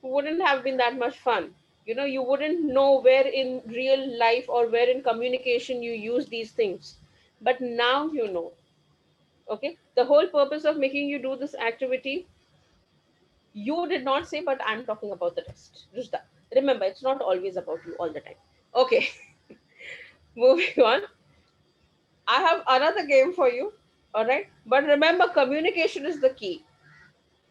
Speaker 2: wouldn't have been that much fun. You know, you wouldn't know where in real life or where in communication you use these things. But now you know. Okay. The whole purpose of making you do this activity, you did not say, but I'm talking about the rest. Just that. Remember, it's not always about you all the time. Okay. Moving on. I have another game for you. All right. But remember, communication is the key.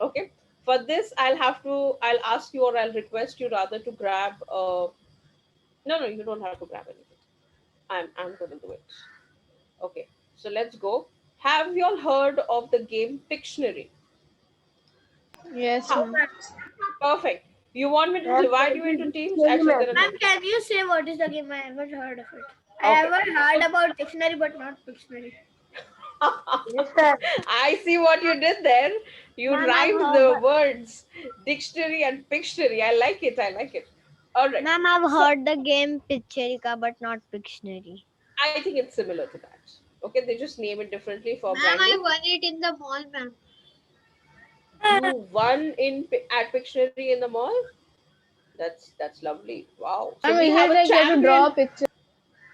Speaker 2: Okay. For this, I'll ask you or I'll request you rather to grab, no, no, you don't have to grab anything. I'm going to do it. Okay. So let's go. Have you all heard of the game Pictionary?
Speaker 7: Yes,
Speaker 2: How?
Speaker 7: ma'am.
Speaker 2: Perfect. You want me to divide you into teams? Actually, there are
Speaker 3: Ma'am,
Speaker 2: no.
Speaker 3: can you say what is the game? I haven't heard of it. I
Speaker 2: Okay.
Speaker 3: ever
Speaker 2: So
Speaker 3: heard about dictionary, but not Pictionary.
Speaker 2: I see what you did there. You
Speaker 9: Ma'am, I've
Speaker 2: rhymed
Speaker 9: heard,
Speaker 2: the words dictionary and Pictionary. I like it. I like it. All right.
Speaker 9: ma'am, I've
Speaker 2: So
Speaker 9: heard the game Pictorica, but not Pictionary.
Speaker 2: I think it's similar to that. Okay, they just name it differently for
Speaker 6: Ma'am, I
Speaker 2: branding.
Speaker 6: won it in the mall, ma'am.
Speaker 2: You won at Pictionary in the mall. That's lovely. Wow. So
Speaker 7: Ma'am,
Speaker 2: we
Speaker 7: is
Speaker 2: have
Speaker 7: it
Speaker 2: a
Speaker 7: like you have to draw
Speaker 2: champion.
Speaker 7: a picture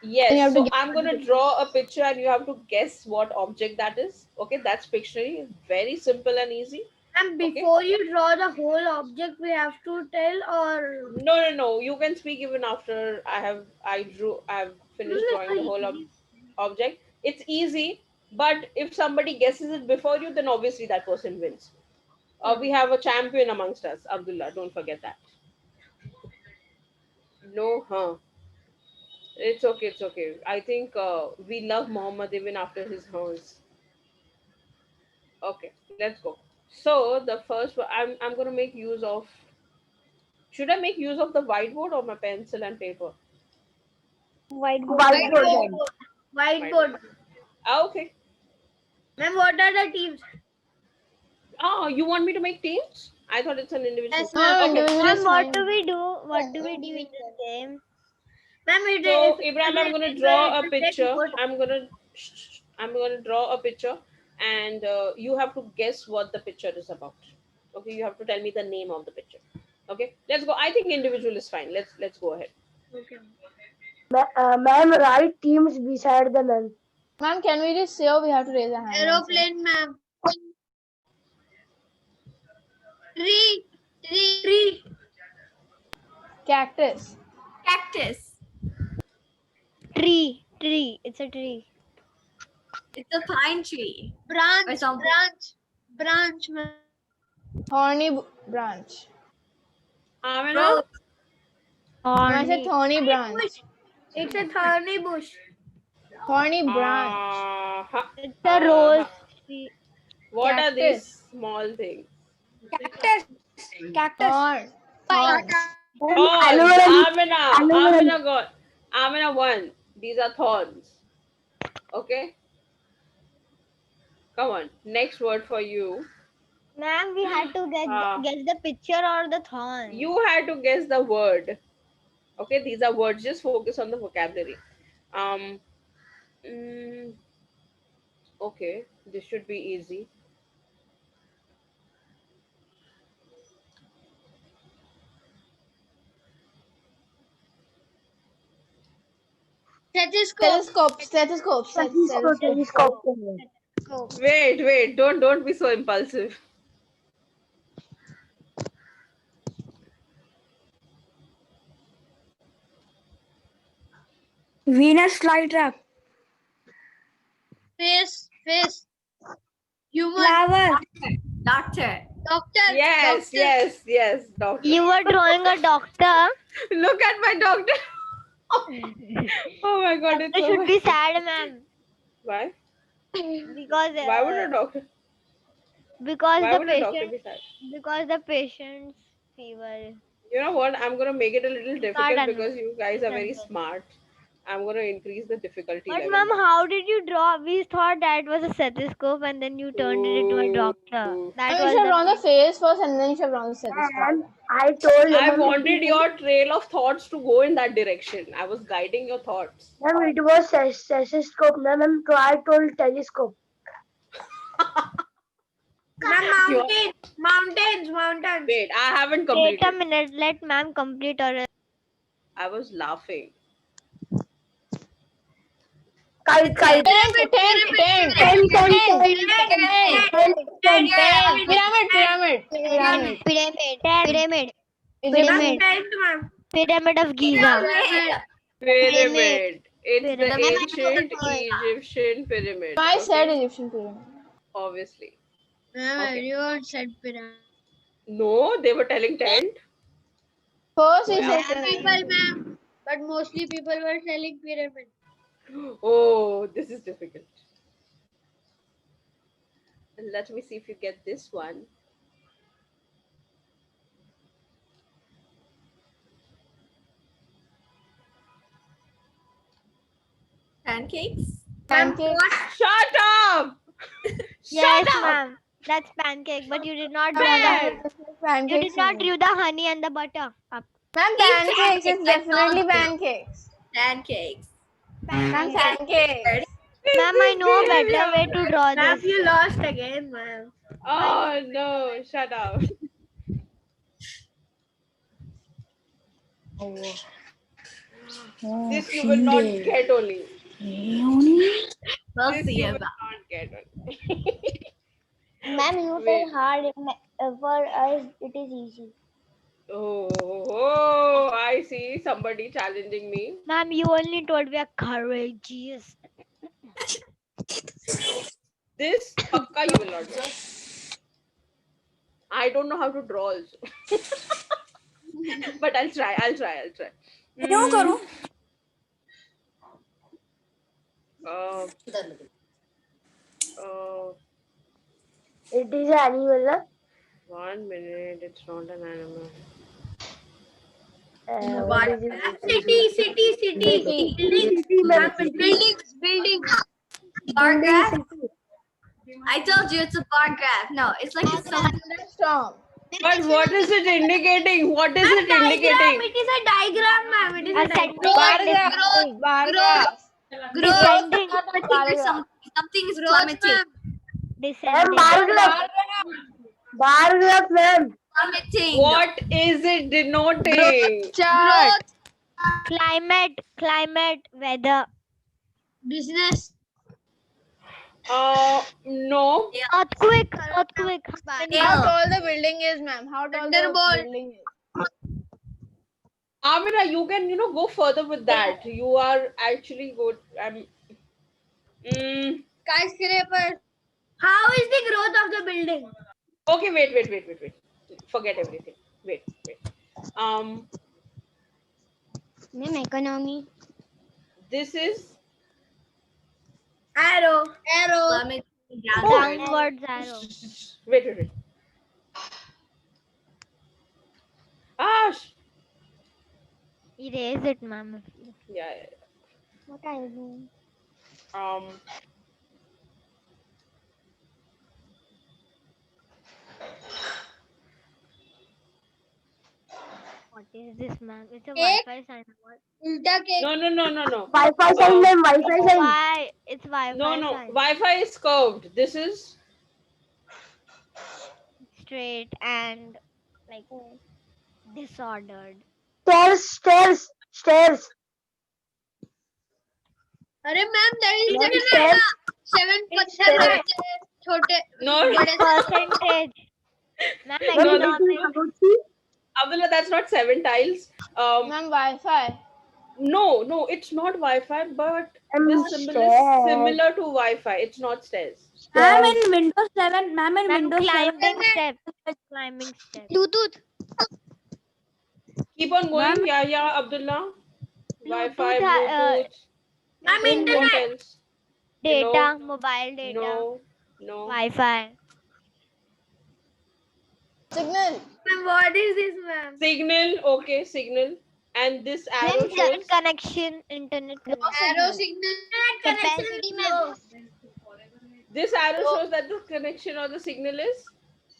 Speaker 7: and
Speaker 2: Yes.
Speaker 7: you have to
Speaker 2: So
Speaker 7: give
Speaker 2: I'm
Speaker 7: it to the
Speaker 2: gonna
Speaker 7: picture?
Speaker 2: draw a picture and you have to guess what object that is. Okay, that's Pictionary. Very simple and easy.
Speaker 3: And
Speaker 2: Okay.
Speaker 3: before you draw the whole object, we have to tell or
Speaker 2: No, no, no. You can speak even after I have
Speaker 3: no,
Speaker 2: finished
Speaker 3: it's
Speaker 2: drawing
Speaker 3: so
Speaker 2: the whole
Speaker 3: easy.
Speaker 2: object. It's easy, but if somebody guesses it before you, then obviously that person wins. We have a champion amongst us, Abdullah. Don't forget that. No, huh? It's okay. It's okay. I think we love Muhammad even after his horns. Okay, let's go. So the first one, I'm gonna make use of. Should I make use of the whiteboard or my pencil and paper?
Speaker 3: Whiteboard.
Speaker 6: Whiteboard.
Speaker 3: Whiteboard.
Speaker 2: Ah, okay.
Speaker 3: Ma'am, what are the teams?
Speaker 2: Oh, you want me to make teams? I thought it's an individual.
Speaker 3: Yes,
Speaker 7: No,
Speaker 3: ma'am.
Speaker 2: Okay.
Speaker 7: individual
Speaker 9: Ma'am,
Speaker 7: is
Speaker 9: what do
Speaker 7: fine.
Speaker 9: we do? What do we do in this game?
Speaker 3: Ma'am,
Speaker 2: So
Speaker 3: if
Speaker 2: Ibrahim, I'm gonna
Speaker 3: it
Speaker 2: draw a
Speaker 3: will take
Speaker 2: picture.
Speaker 3: photo.
Speaker 2: I'm gonna draw a picture, and you have to guess what the picture is about. Okay, you have to tell me the name of the picture. Okay, let's go. I think individual is fine. Let's go ahead.
Speaker 3: Okay.
Speaker 6: Ma'am, write teams beside the name.
Speaker 7: Ma'am, can we just say or we have to raise a hand?
Speaker 3: Aeroplane, ma'am. Tree. Tree.
Speaker 7: Cactus.
Speaker 4: Cactus.
Speaker 9: Tree. It's a tree.
Speaker 4: It's a pine tree. Or
Speaker 3: Branch.
Speaker 4: something.
Speaker 3: Branch, ma'am.
Speaker 7: Thorny branch.
Speaker 2: Amina?
Speaker 4: Rose.
Speaker 7: I said thorny branch.
Speaker 3: Bush. It's a thorny bush.
Speaker 7: Thorny branch.
Speaker 9: It's a rose tree.
Speaker 2: What are these
Speaker 7: Cactus.
Speaker 2: small things?
Speaker 3: Cactus.
Speaker 7: Thorn. Thorn.
Speaker 2: Thorns. Amina.
Speaker 6: Aloe
Speaker 2: got. Amina won. These are thorns. Okay. Come on. Next word for you.
Speaker 9: Ma'am, we had to guess the picture or the thorn.
Speaker 2: You had to guess the word. Okay, these are words. Just focus on the vocabulary. Um. mm, okay, this should be easy.
Speaker 3: Stethoscope.
Speaker 7: Stethoscope.
Speaker 6: Telescope.
Speaker 2: Wait. Don't be so impulsive.
Speaker 6: Venus flytrap.
Speaker 3: Face. Human.
Speaker 6: Flower.
Speaker 4: Doctor.
Speaker 3: Doctor.
Speaker 2: Yes, doctor.
Speaker 9: You were drawing a doctor.
Speaker 2: Look at my doctor. Oh my god, it's
Speaker 9: Doctor
Speaker 2: so
Speaker 9: should be sad, ma'am.
Speaker 2: Why?
Speaker 9: Because
Speaker 2: Why would a doctor?
Speaker 9: because
Speaker 2: Why
Speaker 9: the
Speaker 2: would a doctor
Speaker 9: patient
Speaker 2: be sad?
Speaker 9: because the patient's fever.
Speaker 2: You know what? I'm gonna make it a little difficult
Speaker 9: Pardon.
Speaker 2: because you guys are very smart. I'm gonna increase the difficulty
Speaker 9: But
Speaker 2: level.
Speaker 9: ma'am, how did you draw? We thought that was a stethoscope and then you turned it into a doctor. That
Speaker 7: You
Speaker 9: was
Speaker 7: should draw the
Speaker 9: the
Speaker 7: face first and then you should draw the stethoscope.
Speaker 6: And I told
Speaker 2: I
Speaker 6: ma'am,
Speaker 2: wanted your trail of thoughts to go in that direction. I was guiding your thoughts.
Speaker 6: ma'am, it was stethoscope. Ma'am, I told telescope.
Speaker 2: You-
Speaker 3: Mountains.
Speaker 2: Wait, I haven't
Speaker 9: Wait a
Speaker 2: completed.
Speaker 9: minute, let ma'am complete or
Speaker 2: I was laughing.
Speaker 6: Kite.
Speaker 7: Tent.
Speaker 9: pyramid.
Speaker 7: Egyptian.
Speaker 9: Pyramid of Giza.
Speaker 2: Pyramid. It's the
Speaker 9: Pyramid.
Speaker 2: ancient Egyptian pyramid.
Speaker 7: I said
Speaker 2: okay?
Speaker 7: Egyptian pyramid.
Speaker 2: Obviously.
Speaker 3: Ma'am,
Speaker 2: Okay.
Speaker 3: everyone said pyramid.
Speaker 2: No, they were telling tent.
Speaker 7: First we
Speaker 2: Yeah.
Speaker 7: said
Speaker 3: People,
Speaker 7: pyramid.
Speaker 3: ma'am. But mostly people were telling pyramid.
Speaker 2: Oh, this is difficult. Let me see if you get this one.
Speaker 4: Pancakes.
Speaker 7: Pancake.
Speaker 2: Shut up!
Speaker 9: Yes,
Speaker 2: Shut up!
Speaker 9: ma'am. That's pancake, but you did not draw
Speaker 2: Man.
Speaker 9: the you
Speaker 7: Pancakes.
Speaker 9: did not draw the honey and the butter up.
Speaker 7: Ma'am, pancakes. It's
Speaker 4: Pancakes, I
Speaker 7: definitely
Speaker 4: told you.
Speaker 7: pancakes.
Speaker 4: Pancakes.
Speaker 7: Ma'am, pancakes.
Speaker 9: Ma'am, I know a better way to draw
Speaker 3: Ma'am,
Speaker 9: this.
Speaker 3: you lost again, ma'am.
Speaker 2: Oh no, shut up. This you will not get only.
Speaker 4: We'll
Speaker 2: This
Speaker 4: see
Speaker 2: you will
Speaker 4: about.
Speaker 2: not get only.
Speaker 8: Ma'am, you
Speaker 2: Wait.
Speaker 8: said hard. For us, it is easy.
Speaker 2: Oh, I see somebody challenging me.
Speaker 9: Ma'am, you only told we are courageous.
Speaker 2: This pakka you will not do. I don't know how to draw also. But I'll try. Mm. Uh, uh,
Speaker 8: It is an animal.
Speaker 2: 1 minute. It's not an animal.
Speaker 8: What is it?
Speaker 7: City.
Speaker 8: City, ma'am.
Speaker 4: Buildings. Bar
Speaker 8: Building
Speaker 4: graph.
Speaker 8: city.
Speaker 4: I told you it's a bar graph. No, it's like it's something.
Speaker 7: Storm.
Speaker 2: But what is it indicating? What is it indicating?
Speaker 4: It is a diagram, ma'am. It is
Speaker 9: A
Speaker 4: a diagram.
Speaker 9: setting
Speaker 7: Bar
Speaker 9: and
Speaker 7: graph.
Speaker 9: descending.
Speaker 7: Bar graph.
Speaker 4: Growth,
Speaker 9: Descending.
Speaker 4: plummeting, or something is plummeting.
Speaker 8: Ma'am,
Speaker 9: Descending.
Speaker 8: bar graph.
Speaker 7: Bar graph.
Speaker 8: Bar graph, ma'am.
Speaker 4: Plummeting.
Speaker 2: What is it denoting?
Speaker 7: Chart.
Speaker 9: Climate, weather.
Speaker 4: Business.
Speaker 2: No.
Speaker 9: Earthquake.
Speaker 7: How tall the building is, ma'am? How tall the
Speaker 4: Thunderbolt.
Speaker 7: building is?
Speaker 2: Amina, you can go further with that. You are actually good.
Speaker 4: Skyscraper. How is the growth of the building?
Speaker 2: Okay, wait. Forget everything. Wait.
Speaker 8: Ma'am, economy.
Speaker 2: This is
Speaker 4: Arrow. Plummeting downward.
Speaker 9: Downwards arrow.
Speaker 2: wait. Ash.
Speaker 9: Erase it, ma'am.
Speaker 2: Yeah.
Speaker 8: What are you doing?
Speaker 9: What is this, ma'am? It's a Wi-Fi sign. What?
Speaker 4: Ulta cake.
Speaker 2: No.
Speaker 8: Wi-Fi sign, ma'am. Wi-Fi sign.
Speaker 9: Why? It's Wi-Fi
Speaker 2: No.
Speaker 9: sign.
Speaker 2: Wi-Fi is curved. This is
Speaker 9: Straight and like disordered.
Speaker 8: Stairs.
Speaker 4: अरे ma'am that is
Speaker 8: Ma'am,
Speaker 4: the
Speaker 8: stairs.
Speaker 4: 7 पत्थर रखते हैं छोटे
Speaker 2: no.
Speaker 4: बड़े
Speaker 9: Percentage. Ma'am,
Speaker 8: Ma'am, this
Speaker 9: economic.
Speaker 8: is Gucci.
Speaker 2: Abdullah, that's not 7 tiles.
Speaker 7: Ma'am, Wi-Fi.
Speaker 2: No, it's not Wi-Fi, but this symbol is
Speaker 8: Stairs.
Speaker 2: similar to Wi-Fi. It's not stairs.
Speaker 8: Stairs.
Speaker 4: in Windows 7
Speaker 9: Ma'am, climbing steps.
Speaker 8: Bluetooth.
Speaker 2: Keep on going. Yeah, Abdullah. Wi-Fi,
Speaker 9: Bluetooth,
Speaker 2: Bluetooth.
Speaker 4: Ma'am,
Speaker 2: What
Speaker 4: internet.
Speaker 2: else?
Speaker 9: Data, mobile data,
Speaker 2: No.
Speaker 9: Wi-Fi.
Speaker 7: Signal.
Speaker 4: Ma'am, what is this, ma'am?
Speaker 2: Signal. Okay, signal. And this arrow
Speaker 9: Internet
Speaker 2: shows.
Speaker 9: connection, internet connection.
Speaker 4: Arrow signal.
Speaker 8: Capacity, ma'am.
Speaker 2: This arrow shows that the connection or the signal is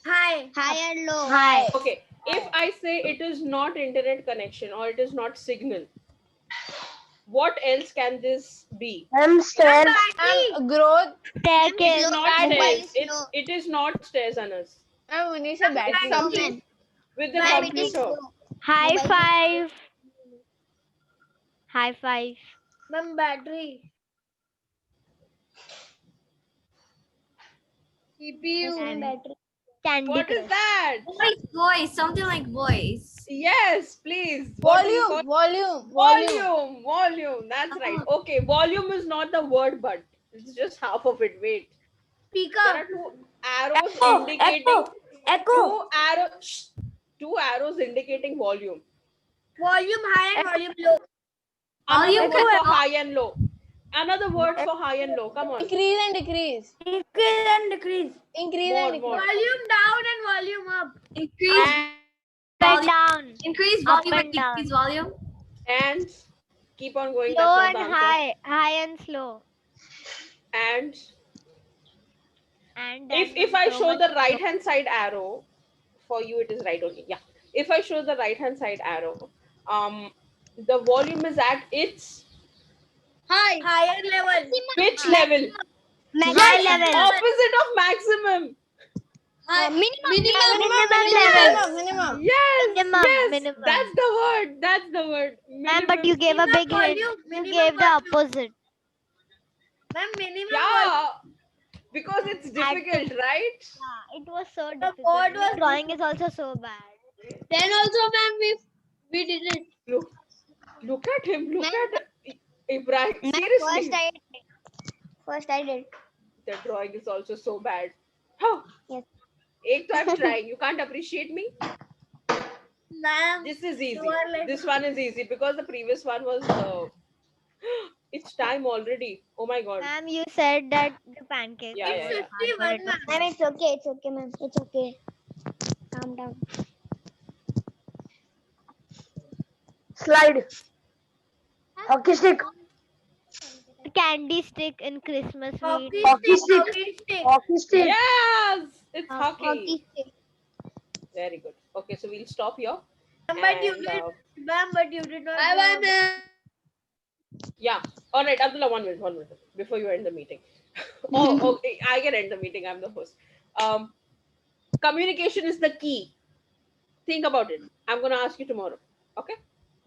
Speaker 4: High.
Speaker 8: High and low.
Speaker 9: Hi.
Speaker 2: okay. If I say it is not internet connection or it is not signal, what else can this be?
Speaker 8: Ma'am, stairs.
Speaker 7: Growth.
Speaker 9: Staircase.
Speaker 2: It's not
Speaker 8: Mobile
Speaker 2: stairs.
Speaker 8: slow.
Speaker 2: It is not stairs, Anas.
Speaker 7: Ma'am, we need a battery.
Speaker 2: It's something with the
Speaker 8: Ma'am, it is
Speaker 2: computer.
Speaker 8: slow.
Speaker 9: High
Speaker 8: Mobile
Speaker 9: five. High five.
Speaker 4: Ma'am, battery. CPU.
Speaker 9: And
Speaker 8: Battery.
Speaker 9: Candy
Speaker 2: What is
Speaker 9: Crush.
Speaker 2: that?
Speaker 4: Voice. Something like voice.
Speaker 2: Yes, please. What do you call- Volume. That's right. Okay, volume is not the word, but it's just half of it. Wait.
Speaker 4: Speaker.
Speaker 2: There are two arrows indicating two arrows indicating volume.
Speaker 4: Volume high and volume low.
Speaker 2: Another word for high and low. Another word for high and low. Come on.
Speaker 7: Increase and decrease.
Speaker 4: Increase and decrease.
Speaker 7: Increase
Speaker 2: More,
Speaker 7: and decrease.
Speaker 2: more.
Speaker 4: Volume down and volume up. Increase.
Speaker 9: Right down.
Speaker 4: Increase
Speaker 9: Up
Speaker 4: volume
Speaker 9: and down.
Speaker 4: decrease volume.
Speaker 2: And keep on going.
Speaker 9: Low
Speaker 2: That's
Speaker 9: and
Speaker 2: not the answer.
Speaker 9: high. High and slow.
Speaker 2: And
Speaker 9: And
Speaker 2: if I show the right hand side arrow, for you it is right only. Yeah. If I show the right hand side arrow, the volume is at its
Speaker 4: Higher level.
Speaker 2: which level?
Speaker 9: high level.
Speaker 2: Opposite of maximum.
Speaker 7: Minimum.
Speaker 2: Yes.
Speaker 9: Minimum.
Speaker 2: That's the word.
Speaker 9: Ma'am, but you gave a big hint. You gave the opposite.
Speaker 4: Ma'am, minimum.
Speaker 2: Yeah. Because it's difficult, right?
Speaker 9: Yeah, it was so
Speaker 4: board
Speaker 9: difficult.
Speaker 4: was
Speaker 9: Drawing is also so bad.
Speaker 4: Then also, ma'am, we did it.
Speaker 2: Look at him. Look at Ibrahim.
Speaker 8: Ma'am,
Speaker 2: Seriously.
Speaker 8: First I did.
Speaker 2: The drawing is also so bad. How?
Speaker 8: Yes.
Speaker 2: Ek to I'm trying. You can't appreciate me?
Speaker 4: Ma'am.
Speaker 2: This is easy.
Speaker 4: You are like-
Speaker 2: This one is easy because the previous one was It's time already. Oh my god.
Speaker 9: Ma'am, you said that the pancake
Speaker 2: Yeah,
Speaker 9: was
Speaker 2: yeah,
Speaker 3: It's
Speaker 2: yeah.
Speaker 9: hard, but
Speaker 3: 51,
Speaker 9: it was
Speaker 3: ma'am.
Speaker 8: Ma'am, it's okay, ma'am. It's okay. Calm down.
Speaker 3: Slide. Hockey stick.
Speaker 9: a candy stick in Christmas we
Speaker 3: Hockey
Speaker 9: did.
Speaker 3: stick. Hockey stick. Hockey stick.
Speaker 2: Yes, it's hockey.
Speaker 8: Hockey stick.
Speaker 2: Very good. Okay, so we'll stop here.
Speaker 3: But you
Speaker 2: And
Speaker 3: did, ma'am. But you did not.
Speaker 4: Bye bye, ma'am.
Speaker 2: yeah. All right, Abdullah, 1 minute, 1 minute before you end the meeting. Oh, okay. I can end the meeting. I'm the host. Um, Communication is the key. Think about it. I'm gonna ask you tomorrow. Okay?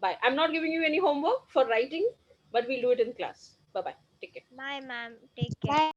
Speaker 2: Bye. I'm not giving you any homework for writing, but we'll do it in class. Bye bye. Take care.
Speaker 9: Bye, ma'am. Take care.
Speaker 8: Bye.